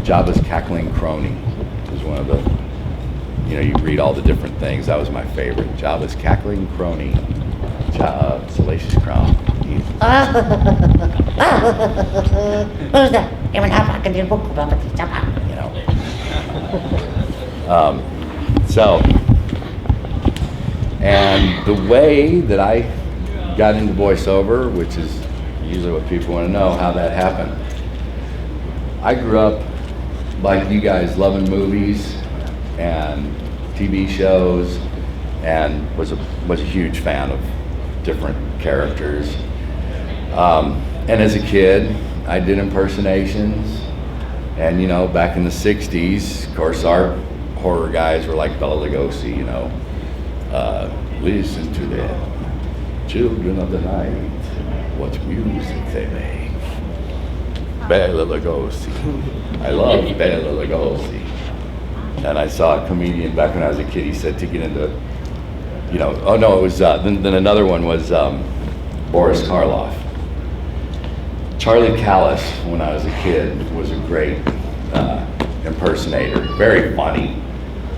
Jabba's cackling crony was one of the, you read all the different things. That was my favorite. Jabba's cackling crony. Salacious Crown. Who's that? Even half I can do book about it. So, and the way that I got into voiceover, which is usually what people want to know, how that happened. I grew up like you guys, loving movies and TV shows, and was a huge fan of different characters. And as a kid, I did impersonations, and back in the 60s, of course, our horror guys were like Bela Lugosi, listen to them, children of the night, what music they make. Bela Lugosi. I love Bela Lugosi. And I saw a comedian back when I was a kid, he said to get into, oh no, it was, then another one was Boris Karloff. Charlie Callis, when I was a kid, was a great impersonator, very funny.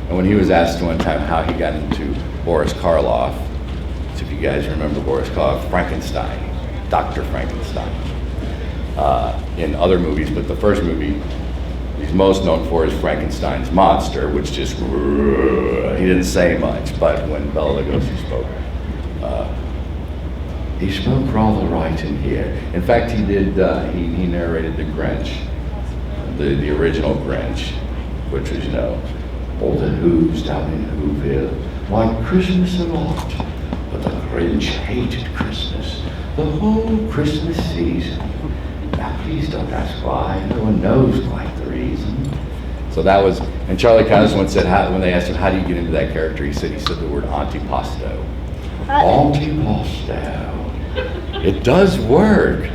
And when he was asked one time how he got into Boris Karloff, so if you guys remember Boris Karloff, Frankenstein, Dr. Frankenstein, in other movies, but the first movie he's most known for is Frankenstein's monster, which just, he didn't say much, but when Bela Lugosi spoke, he spoke rather right in here. In fact, he did, he narrated the Grinch, the original Grinch, which was, all the Who's down in Whoville liked Christmas a lot, but the Grinch hated Christmas, the whole Christmas season. Now, please don't ask why, no one knows quite the reason. So that was, and Charlie Callis once said, when they asked him, how do you get into that character, he said the word antipasto. Antipasto. It does work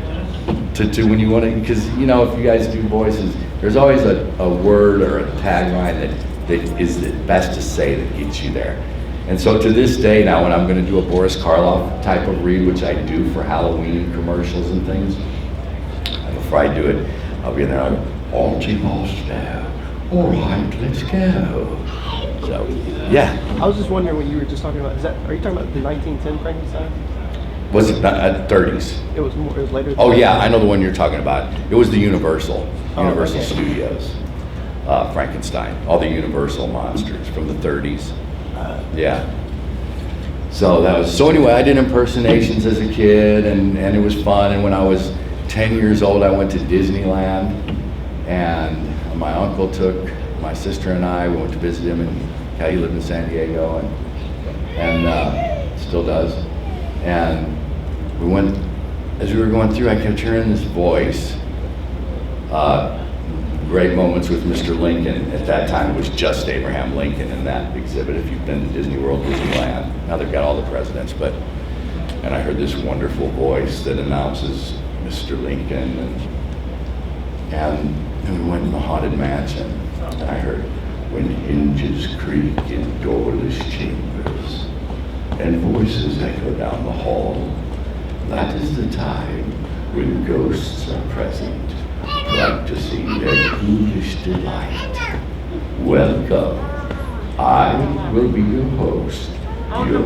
to when you want to, because if you guys do voices, there's always a word or a tagline that is the best to say that gets you there. And so to this day now, when I'm going to do a Boris Karloff type of read, which I do for Halloween commercials and things, before I do it, I'll be in there, antipasto. All right, let's go. So, yeah. I was just wondering what you were just talking about. Are you talking about the 1910 Frankenstein? Was it not, 30s? It was later. Oh yeah, I know the one you're talking about. It was the Universal Studios, Frankenstein, all the Universal monsters from the 30s. Yeah. So that was, so anyway, I did impersonations as a kid, and it was fun. And when I was 10 years old, I went to Disneyland, and my uncle took my sister and I, we went to visit him, and he lived in San Diego, and still does. And we went, as we were going through, I kept hearing this voice. Great moments with Mr. Lincoln. At that time, it was just Abraham Lincoln in that exhibit. If you've been to Disney World, Disneyland, now they've got all the presidents, and I heard this wonderful voice that announces Mr. Lincoln, and we went in the Haunted Mansion, and I heard, when hinges creak in doorless chambers, and voices echo down the hall, that is the time when ghosts are present, practicing their ghoulish delight. Welcome. I will be your host, your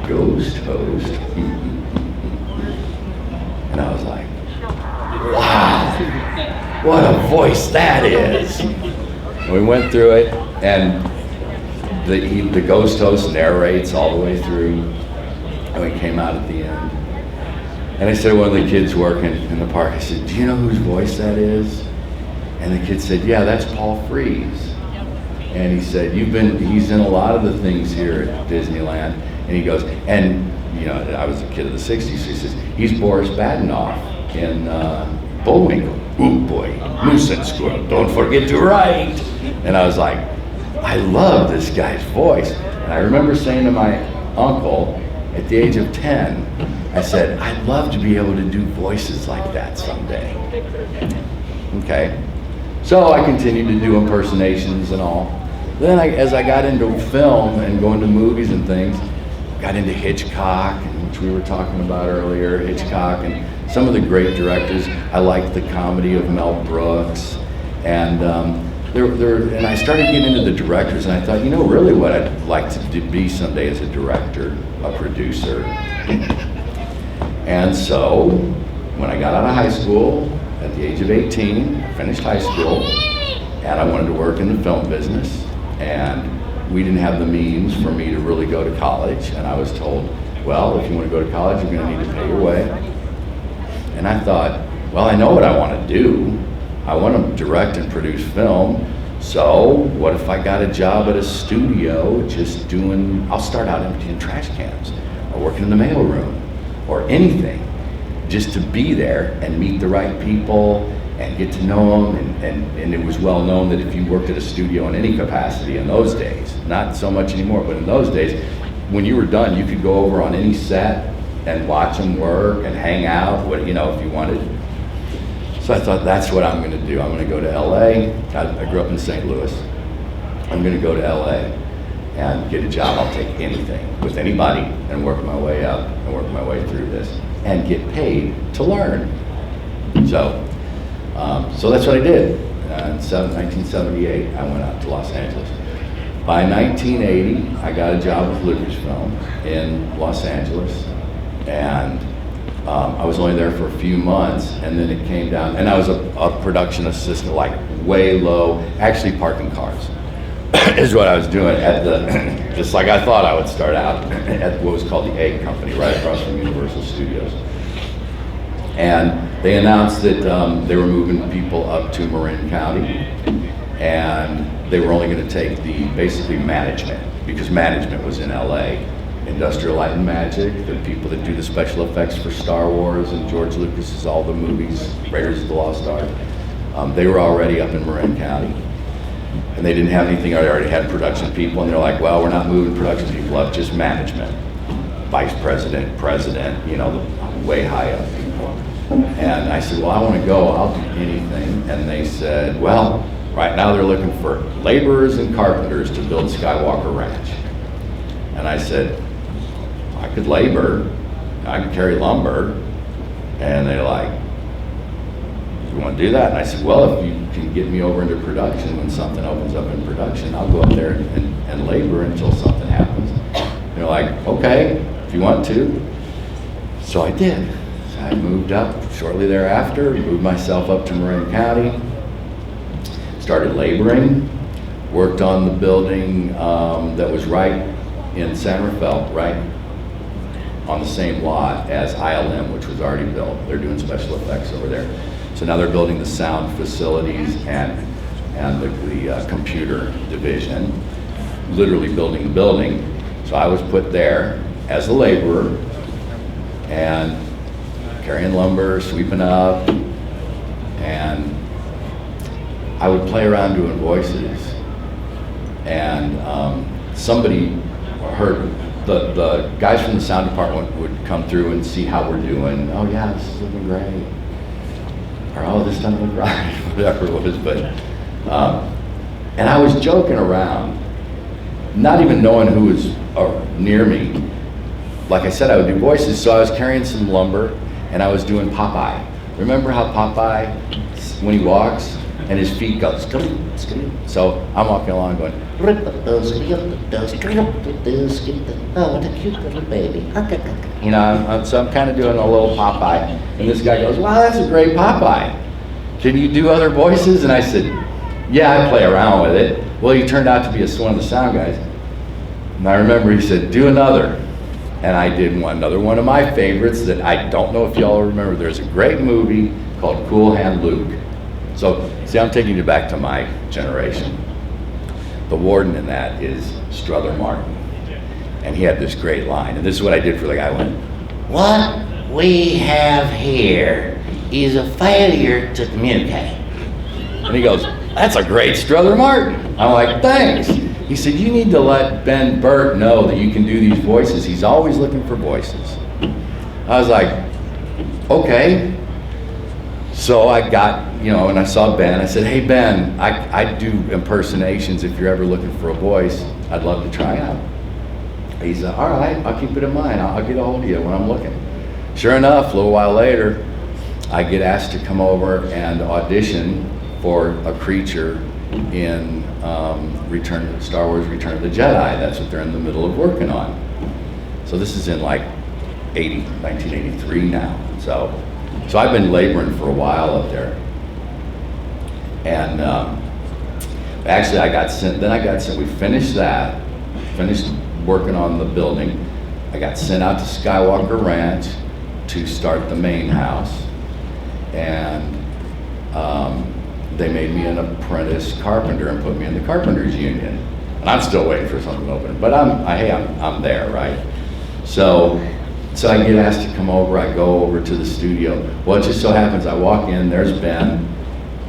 ghost host. And I was like, wow, what a voice that is. And we went through it, and the ghost host narrates all the way through, and we came out at the end. And I said to one of the kids working in the park, I said, do you know whose voice that is? And the kid said, yeah, that's Paul Frees. And he said, he's in a lot of the things here at Disneyland. And he goes, and I was a kid of the 60s, so he says, he's Boris Badenoff in Bullwinkle. Ooh boy, moose and squirrel, don't forget to write. And I was like, I love this guy's voice. And I remember saying to my uncle at the age of 10, I said, I'd love to be able to do voices like that someday. Okay, so I continued to do impersonations and all. Then as I got into film and going to movies and things, got into Hitchcock, which we were talking about earlier, Hitchcock and some of the great directors. I liked the comedy of Mel Brooks, And and I started getting into the directors, and I thought, you know, really what I'd like to be someday is a director, a producer. And so, when I got out of high school, at the age of 18, I finished high school, and I wanted to work in the film business, and we didn't have the means for me to really go to college, and I was told, well, if you want to go to college, you're going to need to pay your way. And I thought, well, I know what I want to do. I want to direct and produce film, so what if I got a job at a studio just doing, I'll start out emptying trash cans, or working in the mailroom, or anything, just to be there and meet the right people and get to know them. And it was well known that if you worked at a studio in any capacity in those days, not so much anymore, but in those days, when you were done, you could go over on any set and watch them work and hang out, if you wanted. So I thought, that's what I'm going to do. I'm going to go to LA. I grew up in St. Louis. I'm going to go to LA and get a job. I'll take anything with anybody and work my way up and work my way through this and get paid to learn. So that's what I did. In 1978, I went out to Los Angeles. By 1980, I got a job with Lucasfilm in Los Angeles, and I was only there for a few months, and then it came down, and I was a production assistant, like way low, actually parking cars is what I was doing at just like I thought I would start out at what was called the Egg Company, right across from Universal Studios. And they announced that they were moving people up to Marin County, and they were only going to take basically management, because management was in LA. Industrial Light and Magic, the people that do the special effects for Star Wars and George Lucas's all the movies, Raiders of the Lost Ark, they were already up in Marin County. And they didn't have anything, I already had production people, and they're like, well, we're not moving production people up, just management. Vice president, president, way high up people. And I said, well, I want to go, I'll do anything. And they said, well, right now they're looking for laborers and carpenters to build Skywalker Ranch. And I said, I could labor, I could carry lumber. And they're like, you want to do that? And I said, well, if you can get me over into production, when something opens up in production, I'll go up there and labor until something happens. And they're like, okay, if you want to. So I did. So I moved up shortly thereafter, moved myself up to Marin County, started laboring, worked on the building that was right in San Rafael, right on the same lot as ILM, which was already built. They're doing special effects over there. So now they're building the sound facilities and the computer division, literally building the building. So I was put there as a laborer and carrying lumber, sweeping up, and I would play around doing voices. And somebody heard, the guys from the sound department would come through and see how we're doing. Oh yeah, this is looking great. Or oh, this doesn't look right, whatever it was. But, and I was joking around, not even knowing who was near me. Like I said, I would do voices, so I was carrying some lumber and I was doing Popeye. Remember how Popeye, when he walks, and his feet go, so I'm walking along going, Oh, what a cute little baby. so I'm kind of doing a little Popeye. And this guy goes, wow, that's a great Popeye. Can you do other voices? And I said, yeah, I play around with it. Well, he turned out to be one of the sound guys. And I remember he said, do another. And I did another one of my favorites that I don't know if y'all remember. There's a great movie called Cool Hand Luke. So, see, I'm taking you back to my generation. The warden in that is Strother Martin. And he had this great line. And this is what I did for the guy. I went, What we have here is a failure to communicate. and he goes, that's a great Strother Martin. I'm like, thanks. He said, you need to let Ben Burt know that you can do these voices. He's always looking for voices. I was like, okay. So I got, and I saw Ben. I said, hey, Ben, I do impersonations. If you're ever looking for a voice, I'd love to try out. He said, all right, I'll keep it in mind. I'll get a hold of you when I'm looking. Sure enough, a little while later, I get asked to come over and audition for a creature in Star Wars Return of the Jedi. That's what they're in the middle of working on. So this is in like 1983 now. So I've been laboring for a while up there. And actually I got sent, we finished working on the building. I got sent out to Skywalker Ranch to start the main house. And they made me an apprentice carpenter and put me in the carpenters union. And I'm still waiting for something to open, but I'm there, right? So I get asked to come over, I go over to the studio. Well, it just so happens I walk in, there's Ben,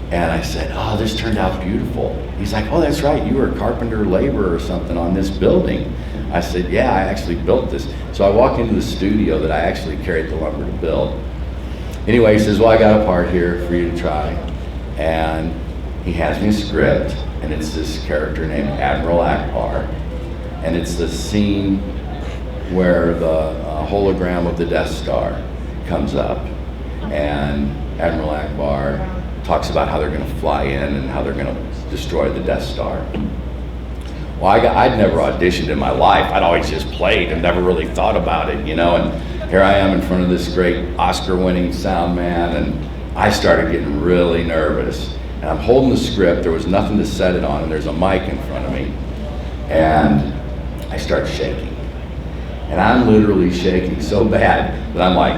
and I said, oh, this turned out beautiful. He's like, oh, that's right, you were a carpenter laborer or something on this building. I said, yeah, I actually built this. So I walk into the studio that I actually carried the lumber to build. Anyway, he says, well, I got a part here for you to try. And he has me a script, and it's this character named Admiral Akbar. And it's the scene where the hologram of the Death Star comes up. And Admiral Akbar talks about how they're going to fly in and how they're going to destroy the Death Star. Well, I'd never auditioned in my life. I'd always just played and never really thought about it, you know. And here I am in front of this great Oscar-winning sound man, and I started getting really nervous. And I'm holding the script. There was nothing to set it on, and there's a mic in front of me. And I start shaking. And I'm literally shaking so bad that I'm like,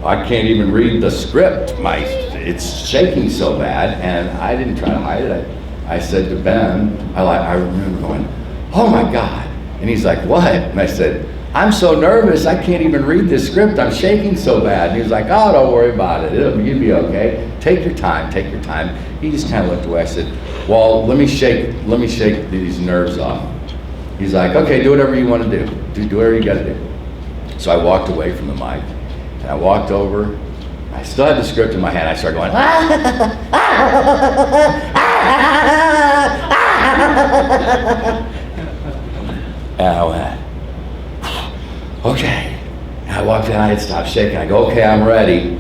I can't even read the script. It's shaking so bad, and I didn't try to hide it. I said to Ben, I remember going, oh my God. And he's like, what? And I said, I'm so nervous, I can't even read this script. I'm shaking so bad. And he was like, oh, don't worry about it. You'll be okay. Take your time, take your time. He just kind of looked away. I said, well, let me shake these nerves off. He's like, okay, do whatever you want to do. Do whatever you got to do. So I walked away from the mic, and I walked over. I still had the script in my hand. I started going, and I went, okay. And I walked in, I had stopped shaking. I go, okay, I'm ready.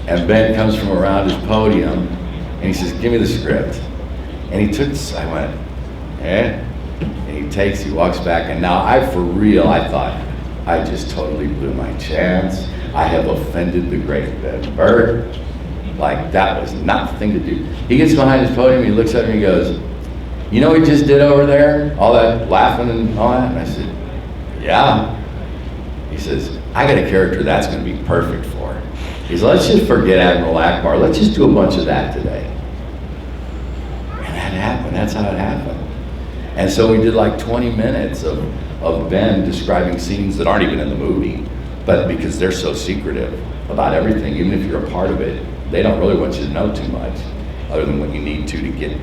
And Ben comes from around his podium, and he says, give me the script. And he took, I went, eh? And he walks back, and now I thought, I just totally blew my chance. I have offended the great Ben Bird. Like, that was nothing to do. He gets behind his podium, he looks at me, and he goes, you know what he just did over there? All that laughing and all that? And I said, yeah. He says, I got a character that's going to be perfect for her. He says, let's just forget Admiral Akbar. Let's just do a bunch of that today. And that happened. That's how it happened. And so we did like 20 minutes of Ben describing scenes that aren't even in the movie, but because they're so secretive about everything, even if you're a part of it, they don't really want you to know too much, other than what you need to get.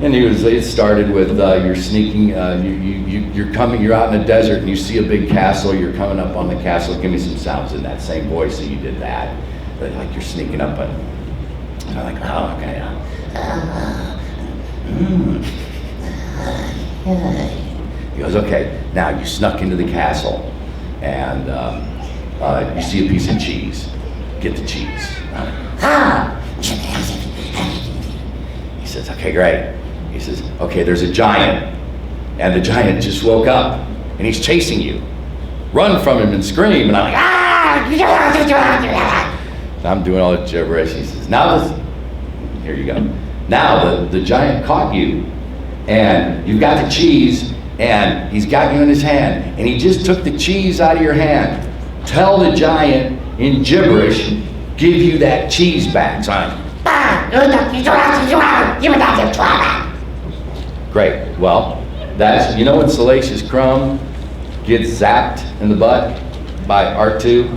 And it started with you're sneaking, you're out in the desert and you see a big castle, you're coming up on the castle, give me some sounds in that same voice, and you did that. But like you're sneaking up and I'm like, oh, okay. He goes, okay, now you snuck into the castle and you see a piece of cheese. Get the cheese. He says, okay, great. He says, okay, there's a giant, and the giant just woke up, and he's chasing you. Run from him and scream, and I'm like, ah! I'm doing all the gibberish. He says, here you go. Now the giant caught you, and you've got the cheese, and he's got you in his hand, and he just took the cheese out of your hand. Tell the giant in gibberish, give you that cheese back. So I'm great. Well, that's, you know when Salacious Crumb gets zapped in the butt by R2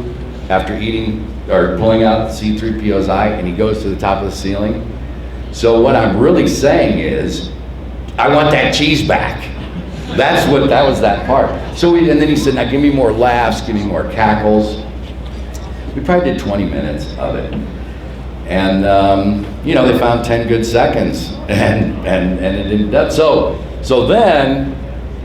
after eating or pulling out C-3PO's eye, and he goes to the top of the ceiling? So what I'm really saying is, I want that cheese back. That was that part. So and then he said, now give me more laughs, give me more cackles. We probably did 20 minutes of it. And, they found 10 good seconds, and it ended up. So then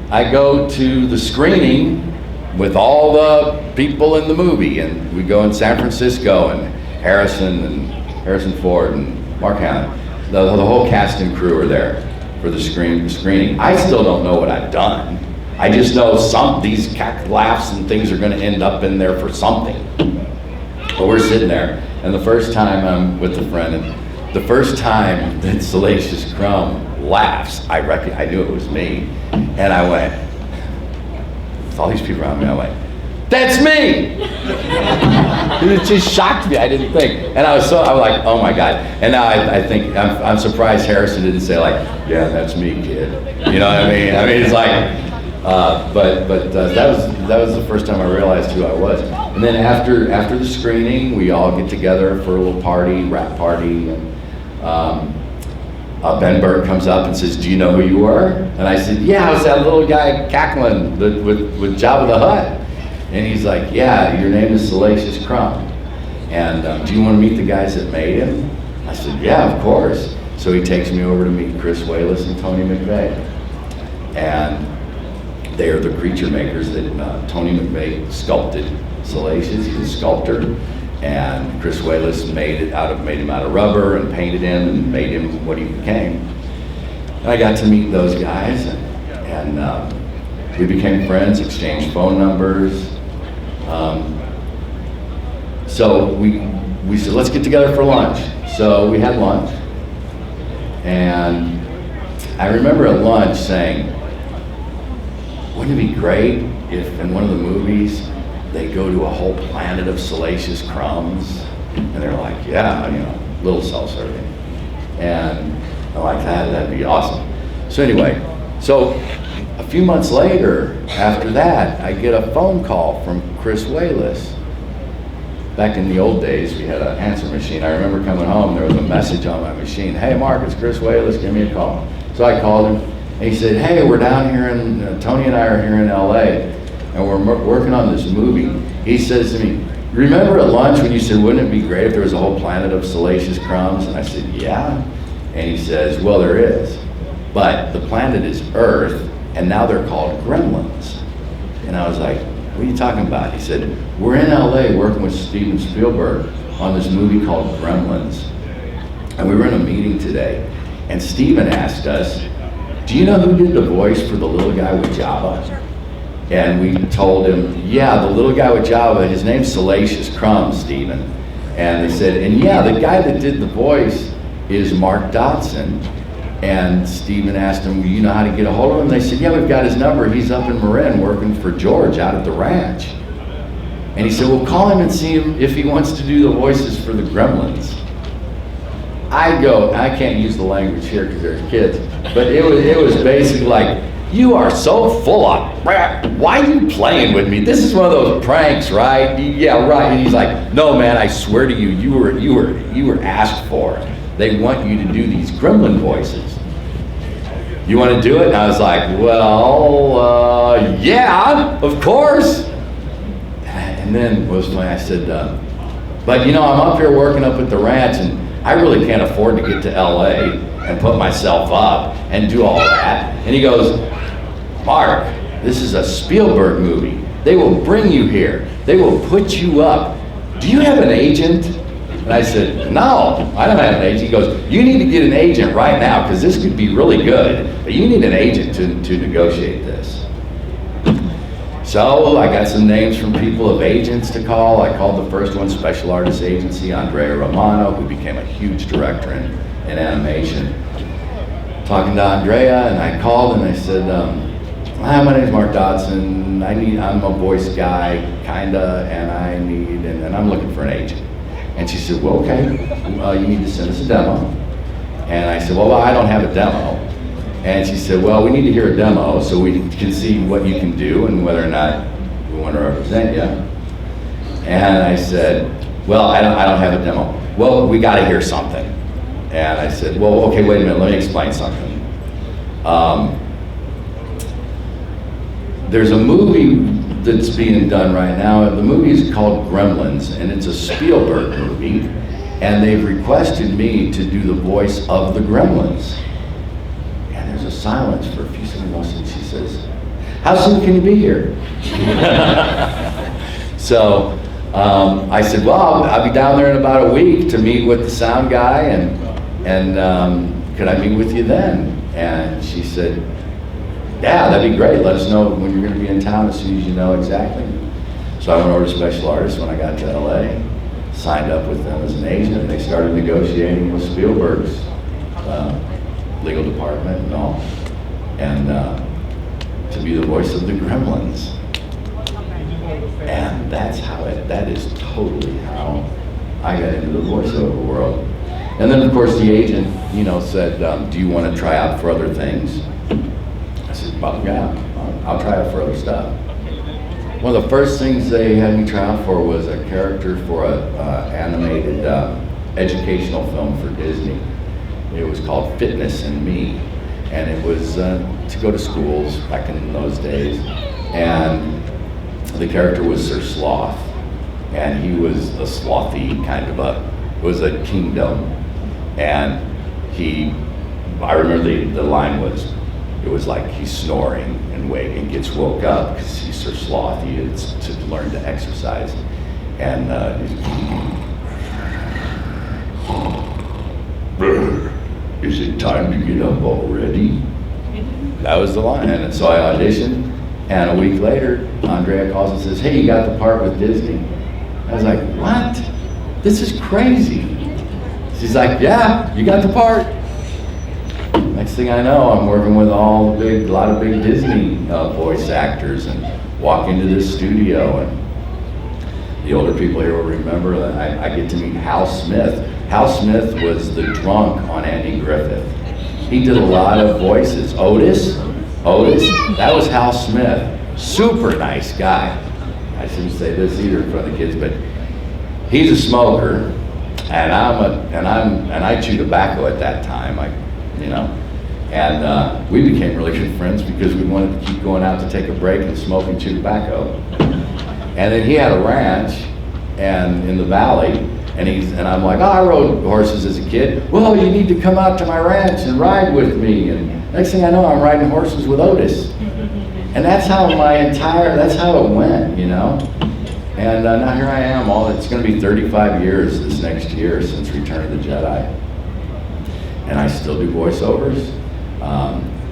I go to the screening with all the people in the movie, and we go in San Francisco, and Harrison Ford and Mark Hamill. the whole cast and crew are there for the screening. I still don't know what I've done. I just know these laughs and things are gonna end up in there for something. But we're sitting there, and the first time I'm with a friend, and the first time that Salacious Crumb laughs, I knew it was me, and I went, with all these people around me, I went, "That's me!" It just shocked me. I didn't think, and I was like, "Oh my God!" And now I think I'm surprised Harrison didn't say like, "Yeah, that's me, kid." You know what I mean? I mean, it's like, but that was the first time I realized who I was. And then after the screening, we all get together for a little party, rap party, and Ben Burtt comes up and says, "Do you know who you are?" And I said, "Yeah, I was that little guy cackling with Jabba the Hutt." And he's like, "Yeah, your name is Salacious Crumb. And do you want to meet the guys that made him?" I said, "Yeah, of course." So he takes me over to meet Chris Wallace and Tony McVeigh. And they are the creature makers that Tony McVeigh sculpted Salacious. He's a sculptor. And Chris Wallace made him out of rubber and painted him and made him what he became. And I got to meet those guys, and we became friends, exchanged phone numbers. So we said, let's get together for lunch. So we had lunch, and I remember at lunch saying, wouldn't it be great if in one of the movies they go to a whole planet of salacious crumbs? And they're like, yeah, you know, little self-serving. And I'm like, that'd be awesome. So anyway, so a few months later, after that, I get a phone call from Chris Wallace. Back in the old days, we had an answer machine. I remember coming home, there was a message on my machine. "Hey, Mark, it's Chris Wallace, give me a call." So I called him, and he said, "Hey, we're down here Tony and I are here in LA, and we're working on this movie." He says to me, "Remember at lunch when you said, wouldn't it be great if there was a whole planet of salacious crumbs?" And I said, "Yeah." And he says, "Well, there is, but the planet is Earth, and now they're called gremlins." And I was like, "What are you talking about?" He said, "We're in LA working with Steven Spielberg on this movie called Gremlins. And we were in a meeting today, and Steven asked us, do you know who did the voice for the little guy with Jabba?" And we told him, "Yeah, the little guy with Jabba, his name's Salacious Crumb, Steven." And they said, "And yeah, the guy that did the voice is Mark Dodson." And Steven asked him, "You know how to get a hold of him?" They said, "Yeah, we've got his number. He's up in Marin working for George out at the ranch." And he said, "Well, call him and see if he wants to do the voices for the Gremlins." I go, I can't use the language here because there's kids, but it was basically like, "You are so full of crap. Why are you playing with me? This is one of those pranks, right?" "Yeah, right." And he's like, "No, man, I swear to you, you were asked for. They want you to do these gremlin voices. You want to do it?" And I was like, "Well, yeah, of course." And then was when I said, "But you know, I'm up here working up at the ranch, and I really can't afford to get to LA and put myself up and do all that." And he goes, "Mark, this is a Spielberg movie. They will bring you here. They will put you up. Do you have an agent?" And I said, "No, I don't have an agent." He goes, "You need to get an agent right now because this could be really good, but you need an agent to negotiate this." So I got some names from people of agents to call. I called the first one, Special Artists Agency, Andrea Romano, who became a huge director in animation. Talking to Andrea, and I called and I said, "Hi, my name's Mark Dodson. I'm a voice guy, kinda, and I'm looking for an agent." And she said, "Well, okay, you need to send us a demo." And I said, "Well, I don't have a demo." And she said, "Well, we need to hear a demo so we can see what you can do and whether or not we want to represent you." And I said, "Well, I don't have a demo." "Well, we got to hear something." And I said, "Well, okay, wait a minute, let me explain something. There's a movie that's being done right now. The movie is called Gremlins, and it's a Spielberg movie, and they've requested me to do the voice of the Gremlins." And there's a silence for a few seconds, and she says, "How soon can you be here?" So I said, "Well, I'll be down there in about a week to meet with the sound guy and could I meet with you then? And she said, yeah, that'd be great. Let us know when you're going to be in town as soon as you know exactly. So I went over to Special Artists when I got to LA, signed up with them as an agent, and they started negotiating with Spielberg's legal department and all, and to be the voice of the Gremlins. And that is totally how I got into the voiceover world. And then of course the agent, said, do you want to try out for other things? I said, well, yeah, I'll try out for other stuff. One of the first things they had me try out for was a character for a animated educational film for Disney. It was called Fitness and Me, and it was to go to schools back in those days. And the character was Sir Sloth, and he was a slothy kind of it was a kingdom. And I remember the line was, it was like he's snoring and gets woke up because he's Sir Sloth. He is to learn to exercise. And is it time to get up already? That was the line. And so I auditioned, and a week later, Andrea calls and says, hey, you got the part with Disney. I was like, what? This is crazy. She's like, yeah, you got the part. Next thing I know, I'm working with a lot of big Disney voice actors, and walk into this studio, and the older people here will remember that I get to meet Hal Smith. Hal Smith was the drunk on Andy Griffith. He did a lot of voices. Otis, that was Hal Smith. Super nice guy. I shouldn't say this either in front of the kids, but he's a smoker, and I chew tobacco at that time, and we became really good friends because we wanted to keep going out to take a break and smoke and chew tobacco. And then he had a ranch in the valley, and I'm like, I rode horses as a kid. Well, you need to come out to my ranch and ride with me. And next thing I know, I'm riding horses with Otis. And that's how it went, And now here I am, it's gonna be 35 years this next year since Return of the Jedi. And I still do voiceovers.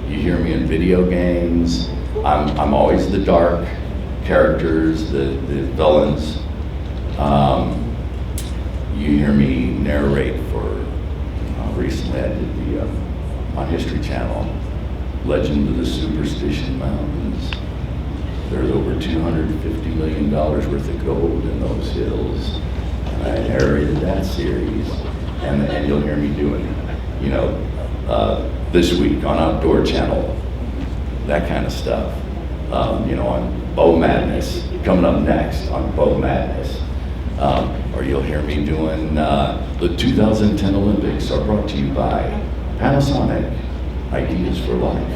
You hear me in video games. I'm always the dark characters, the villains. You hear me narrate for, recently I did on History Channel, Legend of the Superstition Mountains. There's over $250 million worth of gold in those hills. And I narrated that series. And you'll hear me doing, this week on Outdoor Channel, that kind of stuff. On Bow Madness, coming up next on Bow Madness. Or you'll hear me doing the 2010 Olympics are brought to you by Panasonic, Ideas for Life.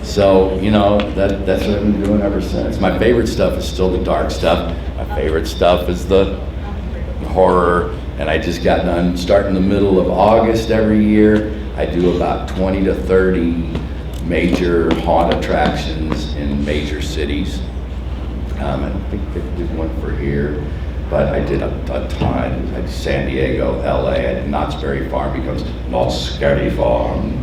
So, that's what I've been doing ever since. My favorite stuff is still the dark stuff. My favorite stuff is the horror. And I just got done, starting in the middle of August every year, I do about 20 to 30 major haunt attractions in major cities. I think I did one for here, but I did a ton. I did San Diego, LA, I did Knott's Berry Farm, becomes Knott's Scary Farm.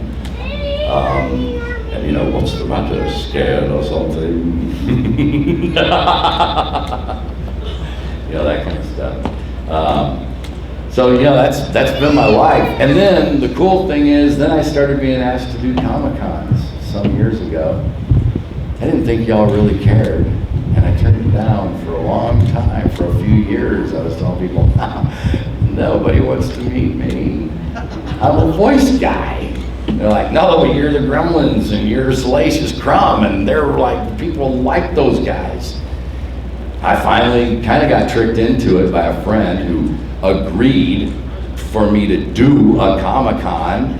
And what's the matter, scared or something? That kind of stuff. So that's been my life. And then the cool thing is, then I started being asked to do Comic Cons some years ago. I didn't think y'all really cared, and I turned it down for a long time. For a few years, I was telling people, nobody wants to meet me. I'm a voice guy. They're like, no, but you're the Gremlins, and you're Salacious Crumb, and they're like, people like those guys. I finally kind of got tricked into it by a friend who agreed for me to do a Comic-Con.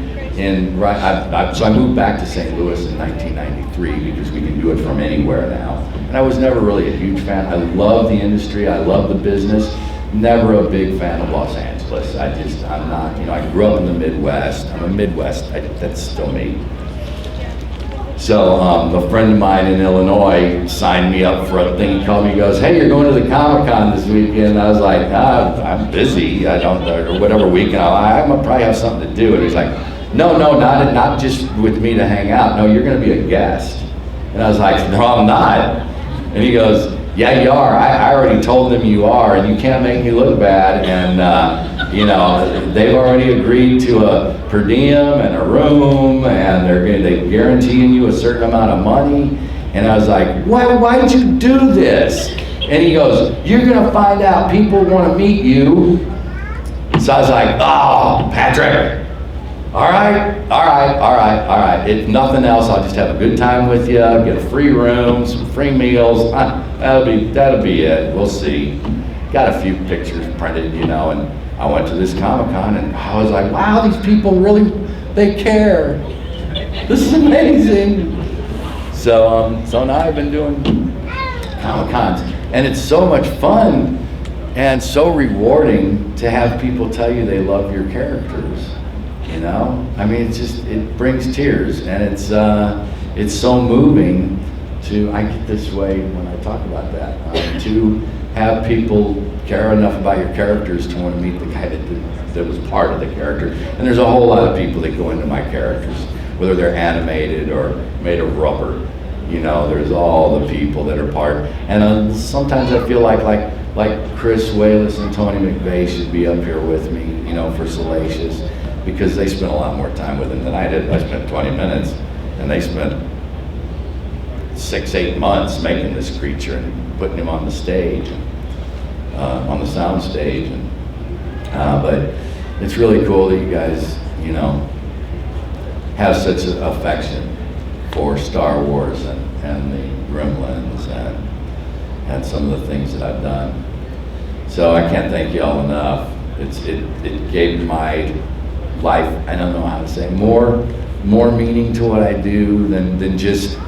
So I moved back to St. Louis in 1993 because we can do it from anywhere now. And I was never really a huge fan. I love the industry, I love the business. Never a big fan of Los Angeles. I'm not, I grew up in the Midwest. I'm a Midwest, that's still me. So a friend of mine in Illinois signed me up for a thing. He called me, he goes, hey, you're going to the Comic Con this weekend. I was like, I'm busy, I don't, or whatever weekend, I probably have something to do. And he's like, no, not just with me to hang out. No, you're gonna be a guest. And I was like, no, I'm not. And he goes, yeah, you are. I already told them you are, and you can't make me look bad. And you know, they've already agreed to a per diem and a room, and they're guaranteeing you a certain amount of money. And I was like, why'd you do this? And he goes, you're gonna find out people want to meet you. So I was like, oh, Patrick. All right. If nothing else, I'll just have a good time with you, get a free room, some free meals. That'll be it. We'll see. Got a few pictures printed, you know, and I went to this Comic Con and I was like, wow, these people really, they care. This is amazing. So now I've been doing Comic Cons, and it's so much fun and so rewarding to have people tell you they love your characters. You know, I mean, it brings tears, and it's so moving I get this way when I talk about that, to have people care enough about your characters to want to meet the guy that was part of the character. And there's a whole lot of people that go into my characters, whether they're animated or made of rubber. You know, there's all the people that are part. And sometimes I feel like Chris Wallace and Tony McVeigh should be up here with me, you know, for Salacious, because they spent a lot more time with him than I did. I spent 20 minutes, and they spent 6-8 months making this creature and putting him on the stage, on the sound stage. But it's really cool that you guys, you know, have such an affection for Star Wars and the Gremlins and some of the things that I've done. So I can't thank y'all enough. It gave my life, I don't know how to say, more meaning to what I do than just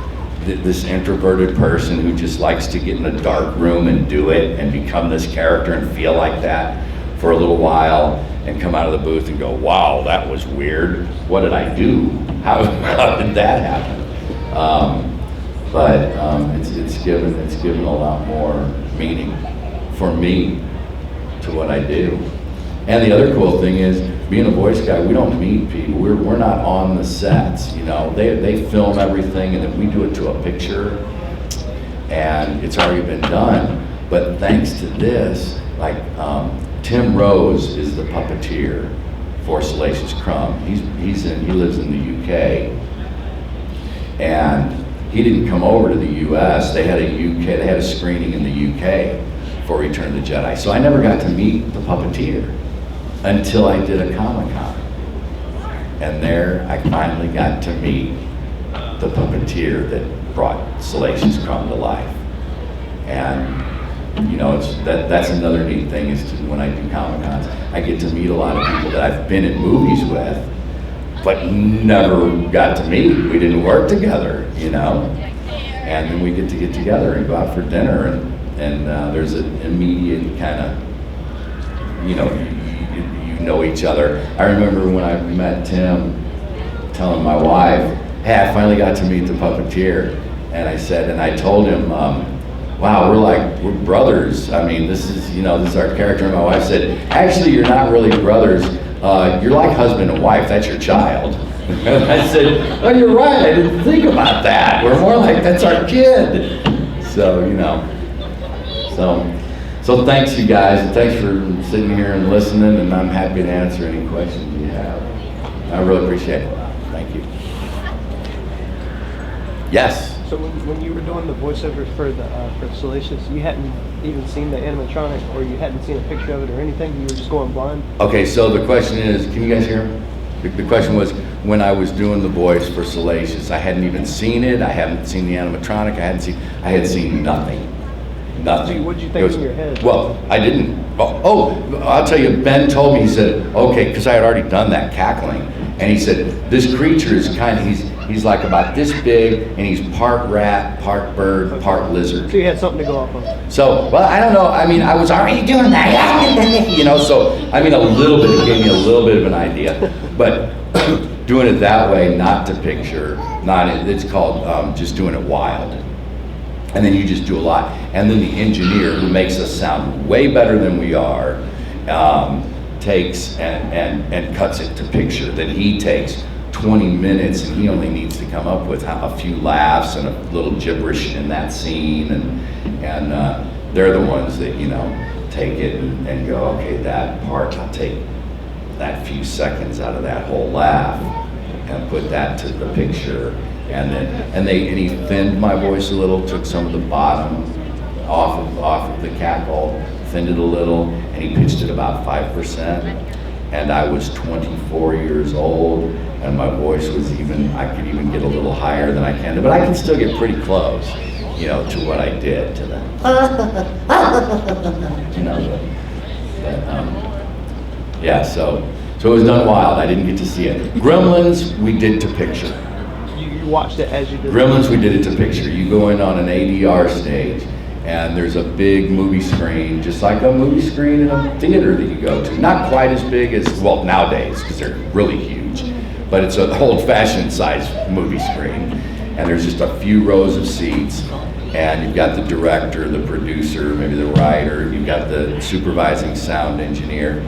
this introverted person who just likes to get in a dark room and do it and become this character and feel like that for a little while and come out of the booth and go, wow, that was weird. What did I do? How did that happen? But it's given a lot more meaning for me to what I do. And the other cool thing is, being a voice guy, we don't meet people. We're not on the sets, you know. They film everything, and then we do it to a picture, and it's already been done. But thanks to this, like Tim Rose is the puppeteer for Salacious Crumb. He lives in the UK, and he didn't come over to the US. They had a screening in the UK for Return of the Jedi. So I never got to meet the puppeteer until I did a Comic Con. And there I finally got to meet the puppeteer that brought Salacious Crumb to life. And you know, that's another neat thing, is when I do Comic Cons, I get to meet a lot of people that I've been in movies with, but never got to meet. We didn't work together, you know? And then we get together and go out for dinner, and there's an immediate kind of, you know each other. I remember when I met Tim, telling my wife, hey, I finally got to meet the puppeteer. And I told him, wow, we're brothers. I mean, this is our character. And my wife said, actually, you're not really brothers. You're like husband and wife, that's your child. And I said, oh, you're right, I didn't think about that. We're more like, that's our kid. So, you know, so thanks you guys, and thanks for sitting here and listening, and I'm happy to answer any questions you have. I really appreciate it. Thank you. Yes? So when you were doing the voiceover for Salacious, you hadn't even seen the animatronic, or you hadn't seen a picture of it or anything? You were just going blind? Okay, so the question is, can you guys hear me? The question was, when I was doing the voice for Salacious, I hadn't even seen it, I hadn't seen the animatronic, I had seen nothing. Nothing. So what did you think in your head? Well, I didn't. I'll tell you, Ben told me, he said, okay, because I had already done that cackling. And he said, this creature is he's like about this big, and he's part rat, part bird, part lizard. So you had something to go off of. So, well, I don't know. I mean, I was already doing that, you know, so, I mean, it gave me a little bit of an idea. But doing it that way, not to picture, it's called just doing it wild. And then you just do a lot. And then the engineer, who makes us sound way better than we are, takes and cuts it to picture. Then he takes 20 minutes and he only needs to come up with a few laughs and a little gibberish in that scene. And they're the ones that, take it and go, okay, that part, I'll take that few seconds out of that whole laugh and put that to the picture. And he thinned my voice a little, took some of the bottom off of the cackle, thinned it a little, and he pitched it about 5%. And I was 24 years old, and my voice was I could even get a little higher than I can, but I can still get pretty close, to what I did, to the, yeah, so it was done wild. I didn't get to see it. Gremlins, we did to picture. You watched it as you did. Gremlins, we did it to picture. You go in on an ADR stage, and there's a big movie screen, just like a movie screen in a theater that you go to. Not quite as big as, well, nowadays, because they're really huge, but it's an old-fashioned size movie screen. And there's just a few rows of seats, and you've got the director, the producer, maybe the writer, you've got the supervising sound engineer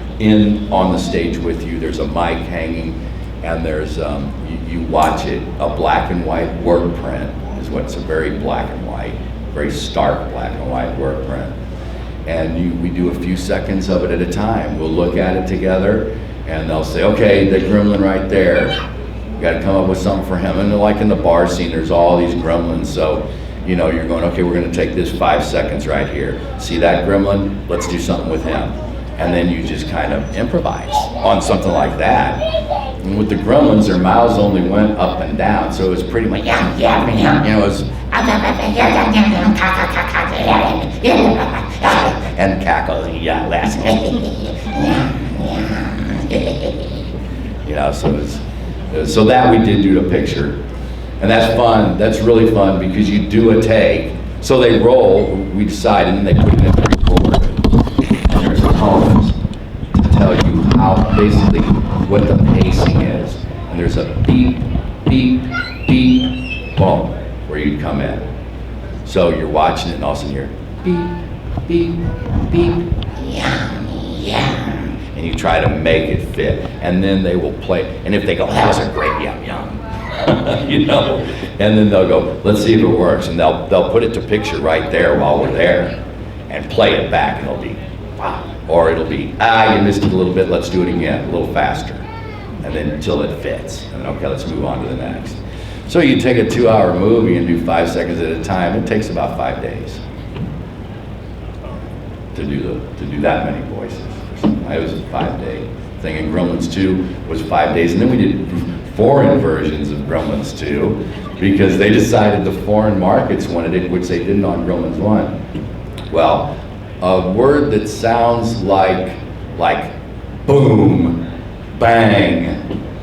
on the stage with you. There's a mic hanging, and there's, you watch it, a black and white work print is what's a very black and white, very stark black and white work print. And we do a few seconds of it at a time. We'll look at it together, and they'll say, okay, the gremlin right there, you gotta come up with something for him. And like in the bar scene, there's all these gremlins, so you're going, okay, we're gonna take this 5 seconds right here. See that gremlin? Let's do something with him. And then you just kind of improvise on something like that. And with the gremlins, their mouths only went up and down, so it was pretty much, it was, and cackle, yeah, last. So that we did do a picture. And that's fun, that's really fun, because you do a take. So they roll, we decide, and then they put it in the recorder. And there's tones to tell you how, basically, what the pacing is. And there's a beep, beep, beep, boom, where you'd come in. So you're watching it, and all of a sudden you're beep, beep, beep, yum, yum. And you try to make it fit. And then they will play, and if they go, that was a great yum, yum. And then they'll go, let's see if it works, and they'll put it to picture right there while we're there, and play it back, and it'll be, wow, or it'll be, you missed it a little bit, let's do it again, a little faster, and then until it fits, and then okay, let's move on to the next. So you take a 2-hour movie and do 5 seconds at a time. It takes about 5 days to do that many voices. It was a 5-day thing, and Gremlins 2 was 5 days, and then we did foreign versions of Gremlins 2 because they decided the foreign markets wanted it, which they didn't on Gremlins 1. Well, a word that sounds like boom, bang,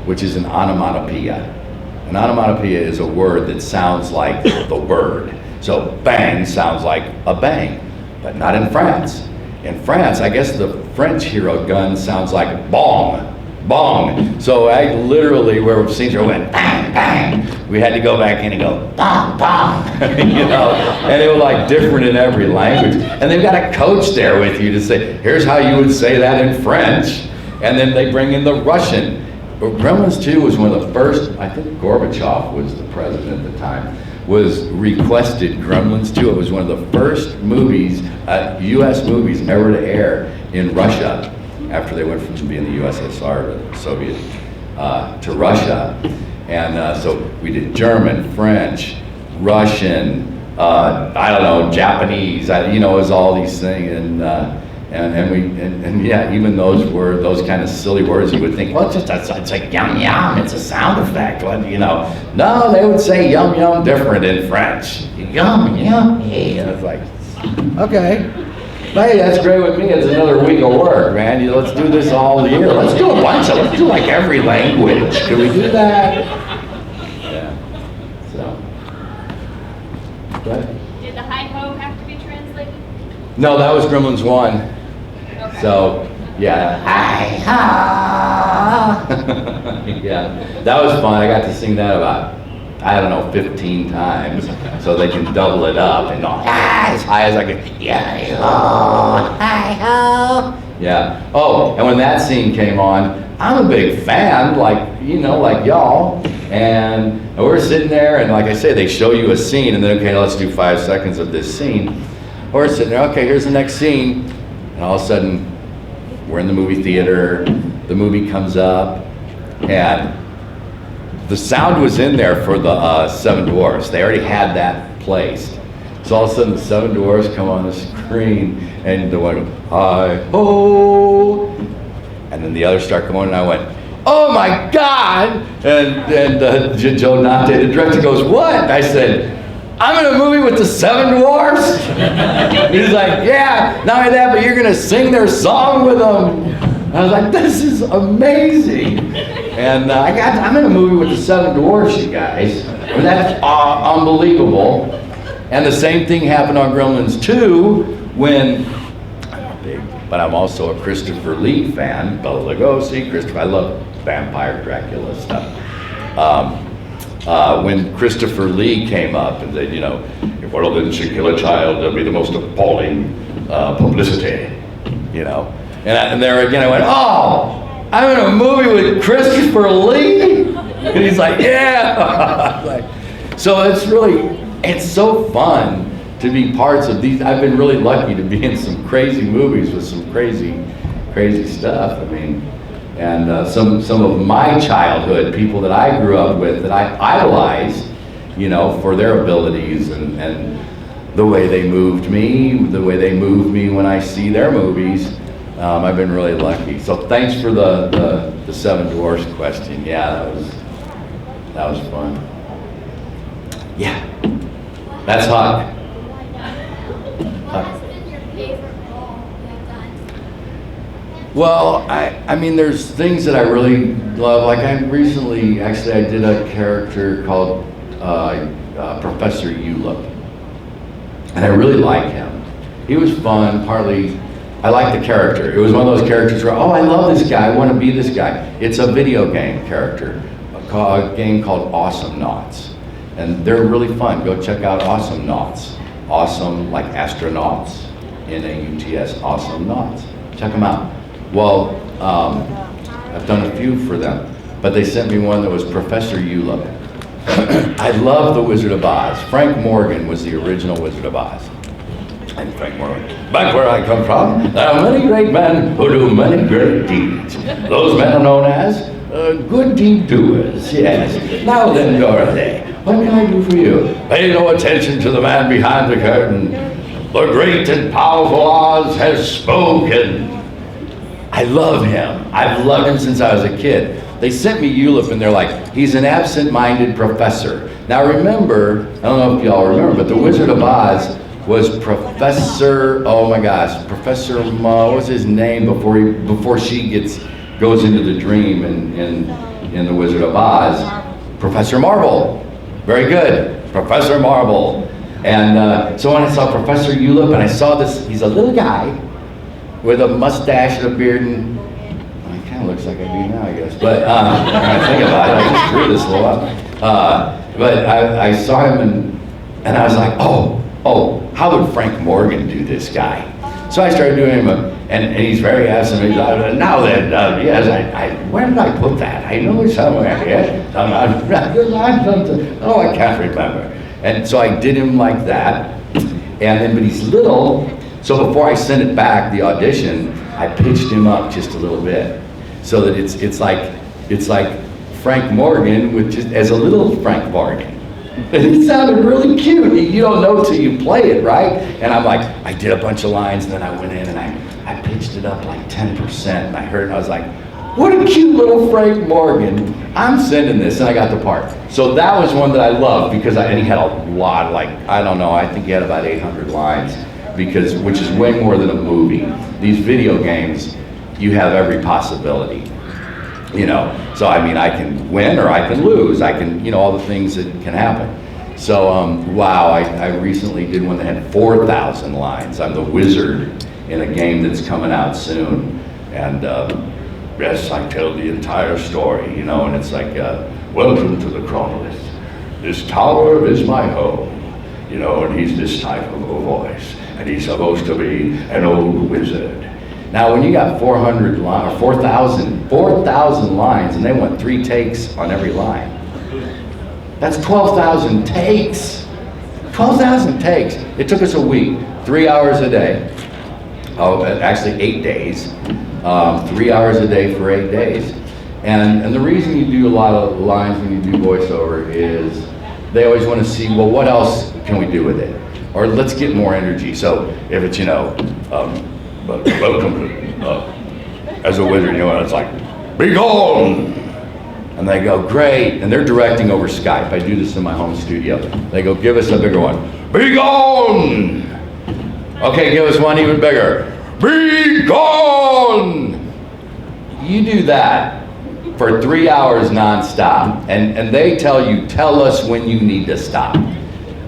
which is an onomatopoeia. An onomatopoeia is a word that sounds like the word. So bang sounds like a bang, but not in France. In France, I guess the French hear a gun sounds like bong, bong. So I literally, where scenes went bang, bang, we had to go back in and go bong, bong, and it was like different in every language. And they've got a coach there with you to say, here's how you would say that in French. And then they bring in the Russian. But Gremlins 2 was one of the first, I think Gorbachev was the president at the time, was requested Gremlins 2. It was one of the first movies, U.S. movies ever to air in Russia after they went from being the USSR to Soviet to Russia. And so we did German, French, Russian, I don't know, Japanese, it was all these things. And yeah, even those kind of silly words, you would think, well, it's like yum yum, it's a sound effect. Well, no, they would say yum yum different in French. Yum yum, yeah. It's like, okay, hey, that's great with me. It's another week of work, man. Let's do this all year. Let's do let's do like every language. Can we do that? Yeah. So. Go ahead. Did the hi-ho have to be translated? No, that was Gremlins 1. Okay. So, Yeah. Hi-ho. Yeah, that was fun. I got to sing that about, I don't know, 15 times, so they can double it up and go as high as I can. Yeah, hi-ho. Yeah. Oh, and when that scene came on, I'm a big fan, like, you know, like y'all. And we're sitting there, and like I say, they show you a scene, and then, okay, let's do 5 seconds of this scene. We're sitting there, okay, here's the next scene. And all of a sudden, we're in the movie theater, the movie comes up, and the sound was in there for the Seven Dwarfs. They already had that placed. So all of a sudden, the Seven Dwarfs come on the screen, and the one, hi-ho, and then the others start going, and I went, oh my God! And Joe Dante, the director, goes, what? And I said, I'm in a movie with the Seven Dwarfs? He's like, yeah, not only that, but you're gonna sing their song with them. And I was like, this is amazing. And I'm in a movie with the Seven Dwarfs, you guys. I mean, that's unbelievable. And the same thing happened on Gremlins 2 when, I'm big, but I'm also a Christopher Lee fan. Bela Lugosi, Christopher, I love vampire Dracula stuff. When Christopher Lee came up and said, you know, if one of them should kill a child, it'll be the most appalling publicity, you know. And there again, I went, oh, I'm in a movie with Christopher Lee? And he's like, yeah. Like, so it's so fun to be parts of these. I've been really lucky to be in some crazy movies with some crazy stuff. I mean, and some of my childhood, people that I grew up with, that I idolize, you know, for their abilities and the way they moved me, when I see their movies. I've been really lucky. So thanks for the Seven Dwarfs question. Yeah, that was fun. Yeah, that's Huck. Huck. Well, I mean, there's things that I really love. Like I did a character called Professor Ulip, and I really like him. He was fun. Partly, I like the character. It was one of those characters where, oh, I love this guy. I want to be this guy. It's a video game character, a game called Awesome Knots, and they're really fun. Go check out Awesome Knots. Awesome, like astronauts, N-A-U-T-S, Awesome Knots. Check them out. Well, I've done a few for them, but they sent me one that was Professor Ulip. I love The Wizard of Oz. Frank Morgan was the original Wizard of Oz. And Frank Morgan, back where I come from, there are many great men who do many great deeds. Those men are known as good deed doers, yes. Now then, Dorothy, what can I do for you? Pay no attention to the man behind the curtain. The great and powerful Oz has spoken. I love him. I've loved him since I was a kid. They sent me Ulip, and they're like, he's an absent-minded professor. Now remember, I don't know if y'all remember, but the Wizard of Oz was Professor, oh my gosh, Professor, what was his name before she goes into the dream in the Wizard of Oz? Professor Marvel. Very good, Professor Marvel. And so when I saw Professor Ulip, and I saw this, he's a little guy with a mustache and a beard, and well, he kind of looks like I do now, I guess. But when I think about it, I just drew this little up. But I saw him, and I was like, oh, how would Frank Morgan do this guy? So I started doing him, and he's very absent. He's like, now then, yes, where did I put that? I know it's somewhere here. Oh, I can't remember. And so I did him like that, but he's little. So before I sent it back, the audition, I pitched him up just a little bit, so that it's like Frank Morgan with just as a little Frank Morgan. And it sounded really cute. You don't know till you play it, right? And I'm like, I did a bunch of lines, and then I went in and I pitched it up like 10%, and I heard it, and I was like, what a cute little Frank Morgan. I'm sending this, and I got the part. So that was one that I loved, because and he had a lot, like, I don't know, I think he had about 800 lines. Which is way more than a movie. These video games, you have every possibility, you know. So I mean, I can win or I can lose. I can, you know, all the things that can happen. So wow, I recently did one that had 4,000 lines. I'm the wizard in a game that's coming out soon. And yes, I tell the entire story, you know, and it's like, welcome to the chronolith. This tower is my home, you know, and he's this type of a voice, and he's supposed to be an old wizard. Now, when you got 400 lines, 4,000 lines, and they want 3 takes on every line, that's 12,000 takes. 12,000 takes. It took us a week, 3 hours a day. Oh, actually 8 days. 3 hours a day for 8 days. And the reason you do a lot of lines when you do voiceover is they always want to see, well, what else can we do with it? Or let's get more energy. So if it's, you know, welcome to, as a wizard, you know, and it's like, be gone! And they go, great. And they're directing over Skype. I do this in my home studio. They go, give us a bigger one. Be gone! Okay, give us one even bigger. Be gone! You do that for 3 hours nonstop, and they tell you, tell us when you need to stop.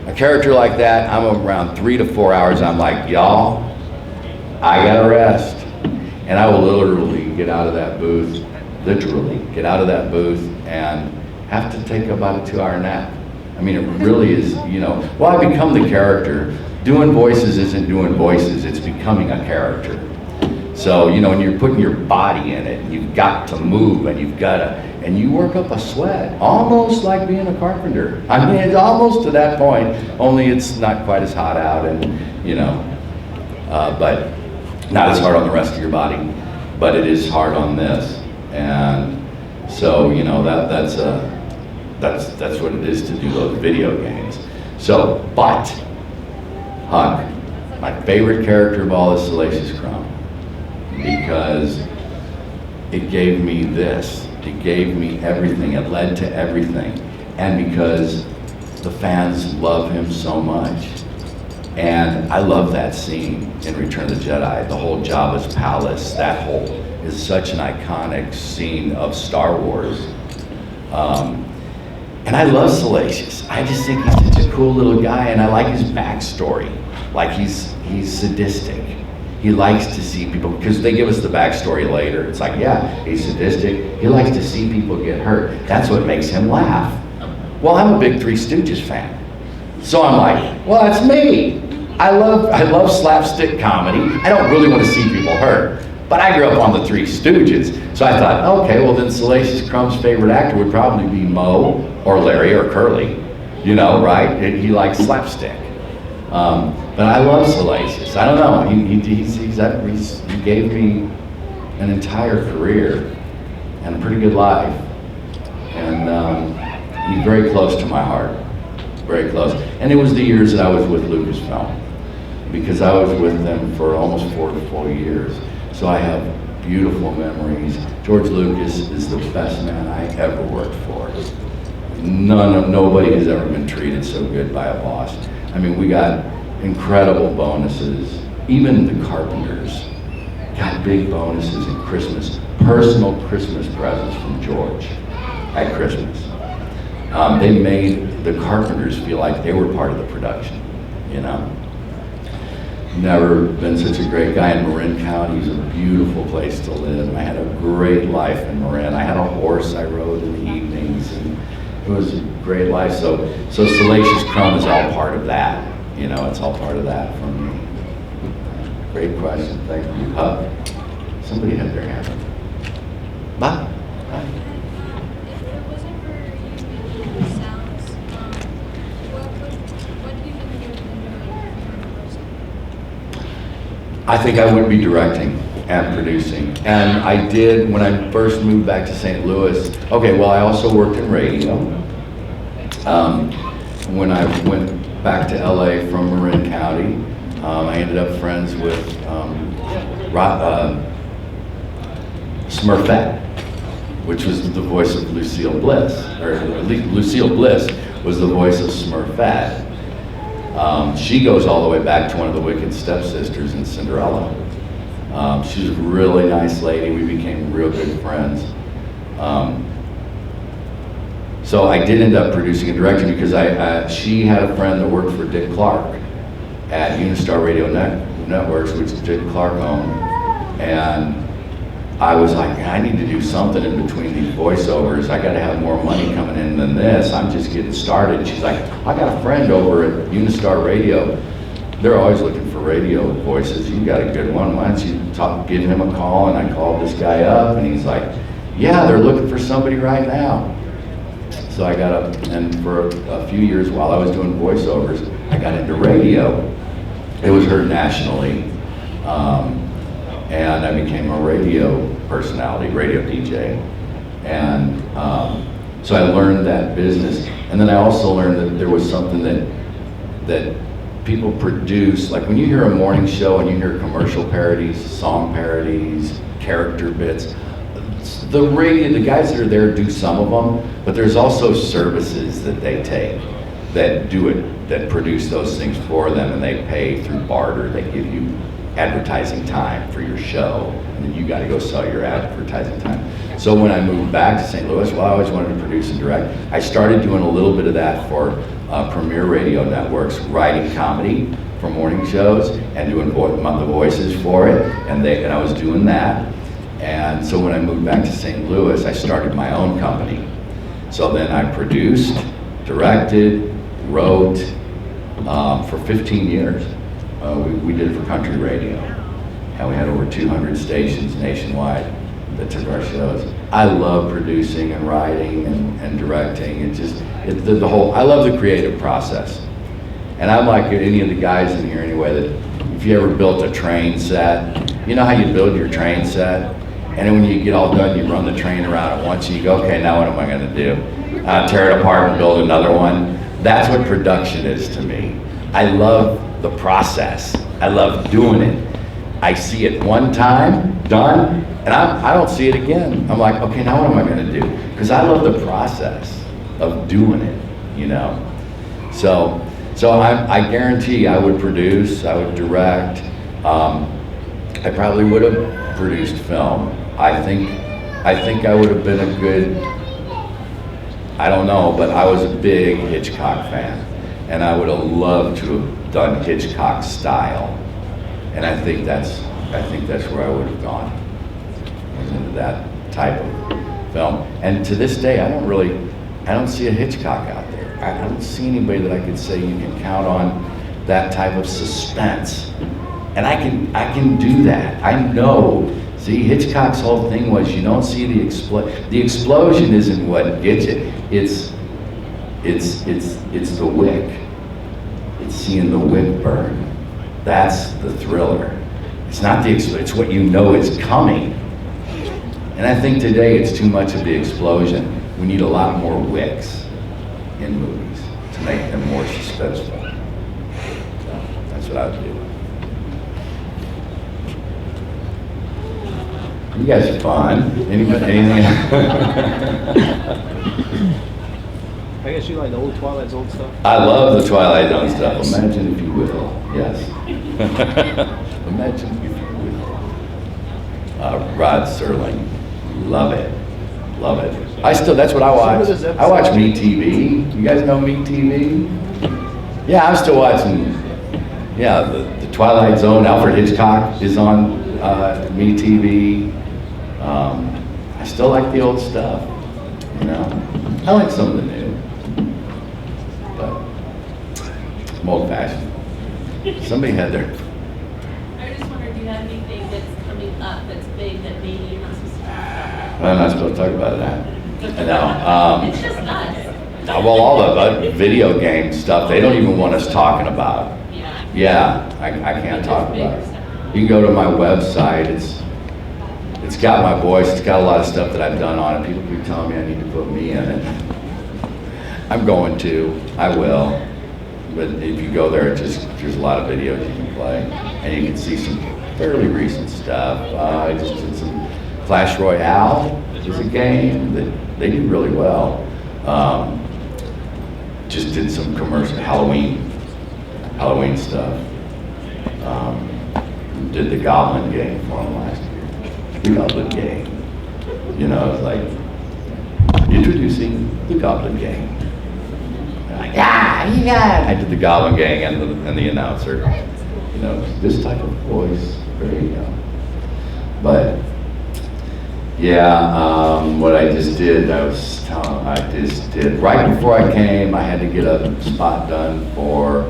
A character like that, I'm around 3 to 4 hours, I'm like, y'all, I gotta rest. And I will literally get out of that booth, and have to take about a 2-hour nap. I mean, it really is, you know, well, I become the character. Doing voices isn't doing voices, it's becoming a character. So, you know, when you're putting your body in it, you've got to move, and and you work up a sweat, almost like being a carpenter. I mean, it's almost to that point, only it's not quite as hot out, and, you know, but not as hard on the rest of your body, but it is hard on this. And so, you know, that's what it is to do those video games. So, but, Huck, my favorite character of all is Salacious Crumb, because it gave me this. It gave me everything. It led to everything. And because the fans love him so much. And I love that scene in Return of the Jedi, the whole Jabba's palace, that whole is such an iconic scene of Star Wars. And I love Salacious. I just think he's such a cool little guy, and I like his backstory. Like he's sadistic. He likes to see people, because they give us the backstory later. It's like, yeah, he's sadistic. He likes to see people get hurt. That's what makes him laugh. Well, I'm a big Three Stooges fan. So I'm like, well, that's me. I love slapstick comedy. I don't really want to see people hurt. But I grew up on the Three Stooges. So I thought, okay, well then Salacious Crumb's favorite actor would probably be Moe or Larry or Curly. You know, right? He likes slapstick. But I love Salacious. I don't know. He gave me an entire career and a pretty good life. And he's very close to my heart. Very close. And it was the years that I was with Lucasfilm, because I was with them for almost 4 full years. So I have beautiful memories. George Lucas is the best man I ever worked for. Nobody has ever been treated so good by a boss. I mean, we got incredible bonuses. Even the Carpenters got big bonuses at Christmas, personal Christmas presents from George at Christmas. They made the Carpenters feel like they were part of the production, you know. Never been such a great guy in Marin County. It's a beautiful place to live. I had a great life in Marin. I had a horse I rode in the evenings, and it was a great life. So Salacious Crumb is all part of that. You know, it's all part of that for me. Great question, thank you. Somebody had their hand up. Bye. I think I would be directing and producing. And I did, when I first moved back to St. Louis, okay, well, I also worked in radio. When I went back to LA from Marin County, I ended up friends with Smurfette, which was the voice of Lucille Bliss, or at least Lucille Bliss was the voice of Smurfette. She goes all the way back to one of the Wicked stepsisters in Cinderella. She's a really nice lady. We became real good friends. So I did end up producing and directing because she had a friend that worked for Dick Clark at Unistar Radio Networks, which Dick Clark owned. And I was like, I need to do something in between these voiceovers. I got to have more money coming in than this. I'm just getting started. She's like, I got a friend over at Unistar Radio. They're always looking for radio voices. You got a good one. Why don't you give him a call? And I called this guy up, and he's like, yeah, they're looking for somebody right now. So I got up, and for a few years while I was doing voiceovers, I got into radio. It was heard nationally. And I became a radio personality, radio DJ. And so I learned that business. And then I also learned that there was something that people produce, like when you hear a morning show and you hear commercial parodies, song parodies, character bits, the guys that are there do some of them, but there's also services that they take that do it, that produce those things for them, and they pay through barter. They give you advertising time for your show, and then you got to go sell your advertising time. So when I moved back to St. Louis, well, I always wanted to produce and direct. I started doing a little bit of that for Premier Radio Networks, writing comedy for morning shows and doing the voices for it, and I was doing that. And so when I moved back to St. Louis, I started my own company. So then I produced, directed, wrote for 15 years. We did it for country radio, and we had over 200 stations nationwide that took our shows. I love producing and writing and directing. I love the creative process. And I'm like any of the guys in here anyway, that if you ever built a train set, you know how you build your train set? And then when you get all done, you run the train around it once, and you go, okay, now what am I gonna do? Tear it apart and build another one? That's what production is to me. I love the process. I love doing it. I see it one time, done, and I don't see it again. I'm like, okay, now what am I gonna do? Because I love the process of doing it, you know? So I guarantee I would produce, I would direct. I probably would have produced film. I think I would have been a good, I don't know, but I was a big Hitchcock fan, and I would have loved to have done Hitchcock style, and I think that's where I would have gone, was into that type of film. And to this day, I don't see a Hitchcock out there. I don't see anybody that I could say you can count on that type of suspense, and I can do that. I know. See, Hitchcock's whole thing was you don't see the explosion isn't what gets you. It's the wick. It's seeing the wick burn. That's the thriller. It's not it's what you know is coming. And I think today it's too much of the explosion. We need a lot more wicks in movies to make them more suspenseful. So that's what I would do. You guys are fun. Anything? I guess you like the old Twilight Zone stuff? I love the Twilight Zone stuff. Imagine if you will. Yes. Imagine if you will. Rod Serling. Love it. Love it. That's what I watch. I watch Me TV. You guys know Me TV? Yeah, I'm still watching. Yeah, the Twilight Zone. Alfred Hitchcock is on Me TV. I still like the old stuff, you know. I like some of the new, but I'm old fashioned. Somebody had their. I just wondered, do you have anything that's coming up that's big that maybe you're not supposed to talk about? I'm not supposed to talk about that. No. It's just us. Well, all the video game stuff, they don't even want us talking about. Yeah, I can't talk about it. You can go to my website. It's got my voice. It's got a lot of stuff that I've done on it. People keep telling me I need to put me in it. I'm going to. I will. But if you go there, there's a lot of videos you can play, and you can see some fairly recent stuff. I just did some Clash Royale, which is a game that they do really well. Just did some commercial Halloween stuff. Did the Goblin game for them last year. The Goblin game. You know, it's like introducing the Goblin game. And like, you got it. I did the Goblin gang and the announcer. You know, this type of voice, there you go. But Yeah, what I just did, right before I came, I had to get a spot done for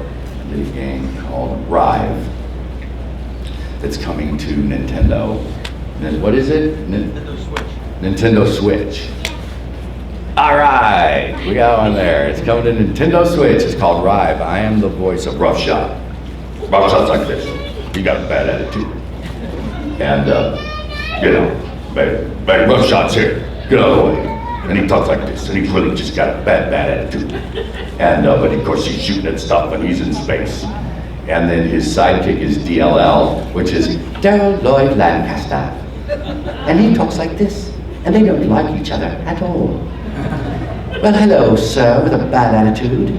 the game called Rive. That's coming to Nintendo. What is it? Nintendo Switch. All right, we got one there. It's coming to Nintendo Switch. It's called Rive. I am the voice of Roughshot. Roughshot's like this. He got a bad attitude. And, bad Roughshot's here. Get out of the way. And he talks like this. And he's really just got a bad attitude. And, but of course he's shooting at stuff and he's in space. And then his sidekick is DLL, which is Daryl Lloyd Lancaster. And he talks like this. And they don't like each other at all. Well, hello, sir, with a bad attitude.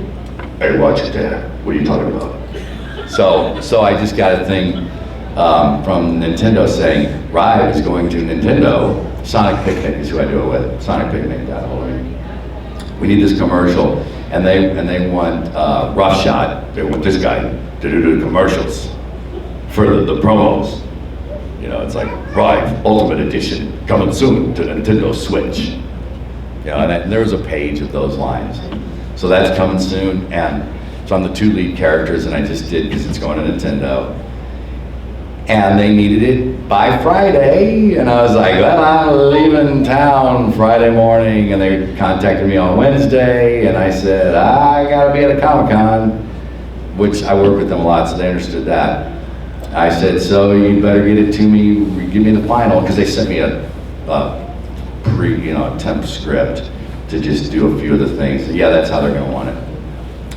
Hey, watch it there. What are you talking about? So I just got a thing from Nintendo saying, Rive is going to Nintendo. Sonic Picnic is who I do it with. Sonic Picnic got hold of me. We need this commercial, and they want Roughshot. They want this guy to do the commercials for the promos. You know, it's like Rive Ultimate Edition coming soon to Nintendo Switch. You know, and there was a page of those lines. So that's coming soon, and so I'm the 2 lead characters, and I just did because it's going to Nintendo. And they needed it by Friday, and I was like, well, I'm leaving town Friday morning, and they contacted me on Wednesday, and I said, I gotta be at a Comic Con, which I work with them a lot, so they understood that. I said, so you better get it to me, give me the final, because they sent me a temp script to just do a few of the things. Yeah, that's how they're gonna want it.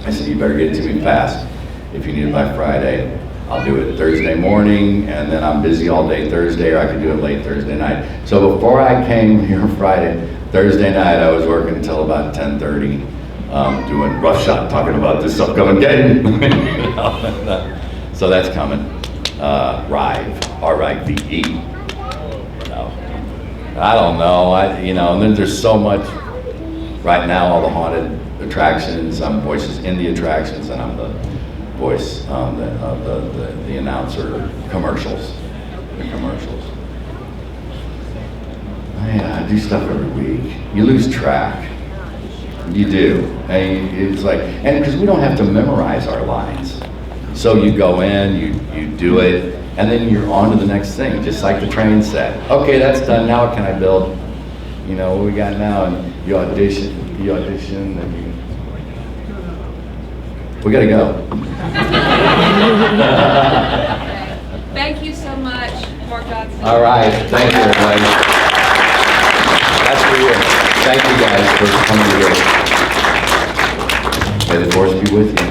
I said, you better get it to me fast. If you need it by Friday, I'll do it Thursday morning, and then I'm busy all day Thursday, or I could do it late Thursday night. So before I came here Friday, Thursday night, I was working until about 10:30, doing Roughshot, talking about this upcoming game. So that's coming. Rive, R-I-V-E. I don't know, and then there's so much, right now, all the haunted attractions, I'm voices in the attractions, and I'm the voice of the announcer commercials, the commercials. I do stuff every week. You lose track. You do. And it's like, and because we don't have to memorize our lines. So you go in, you do it, and then you're on to the next thing, just like the train set. Okay, that's done, now what can I build? You know, what we got now, and you audition, and we gotta go. Thank you so much, Mark Dodson. All right, thank you, everybody. That's for you. Thank you guys for coming here. May the force be with you.